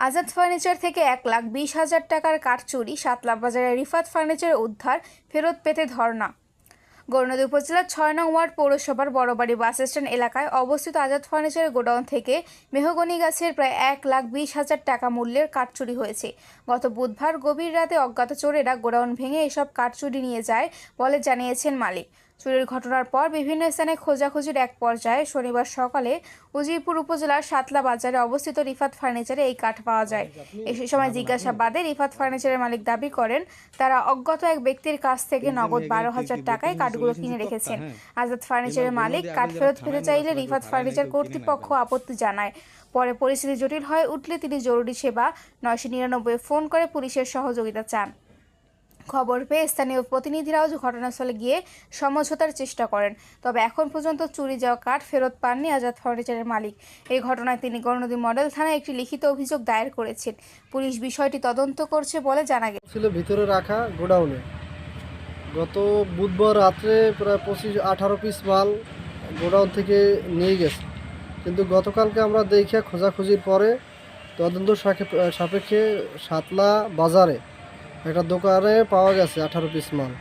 Azad furniture থেকে 1,20,000 টাকার কাঠ চুরি, সাতলা বাজারে রিফাত ফার্নিচার উদ্ধার, ফেরত পেতে ধর্ণা। গৌরনদী উপজেলার ৬ নং ওয়ার্ড পৌরসভার বড়বাড়ি বাস স্ট্যান্ড এলাকায় অবস্থিত আজাদ ফার্নিচারের গোডাউন থেকে মেহগনি গাছের প্রায় 1,20,000 টাকা মূল্যের কাঠ চুরি হয়েছে। গত বুধবার গভীর রাতে অজ্ঞাত চোরেরা গোডাউন ভেঙে এসব কাঠ চুরি নিয়ে যায় বলে জানিয়েছেন মালিক। চুরির ঘটনার পর বিভিন্ন স্থানে খোঁজাখুঁজির এক পর্যায়ে শনিবার সকালে উজিরপুর উপজেলার সাতলা বাজারে অবস্থিত রিফাত ফার্নিচারে এই কাঠ পাওয়া যায়। সে সময় জিজ্ঞাসাবাদে রিফাত ফার্নিচারের মালিক দাবি করেন তারা অজ্ঞাত এক ব্যক্তির কাছ থেকে নগদ 12,000 টাকায় কাঠগুলো কিনে রেখেছেন। আজাদ ফার্নিচারের মালিক কাঠ ফেরত পেতে চাইলে রিফাত ফার্নিচার কর্তৃপক্ষ আপত্তি জানায়। পরে পরিস্থিতি জটিল হয়ে উঠলে তিনি জরুরি সেবা 999 ফোন করে পুলিশের সহযোগিতা চান। খবর পেয়ে স্থানীয় প্রতিনিধিরাও ঘটনাস্থলে গিয়ে সমঝোতার চেষ্টা করেন, তবে এখন পর্যন্ত চুরি যাওয়া কাঠ ফেরত পাননি আজাদ ফার্নিচারের মালিক। এই ঘটনায় তিনি গৌরনদী মডেল থানায় একটি লিখিত অভিযোগ দায়ের করেছেন। পুলিশ বিষয়টি তদন্ত করছে বলে জানা গেছে। ছিল ভিতরে রাখা গোডাউনে গত বুধবার রাত্রে প্রায় 25-18 পিস মাল গোডাউন থেকে নিয়ে গেছে, কিন্তু গতকালকে আমরা দেখে খোঁজাখুঁজির পরে তদন্ত সাপেক্ষে সাতলা বাজারে একটা দোকানে পাওয়া গেছে 18 পিস মাল।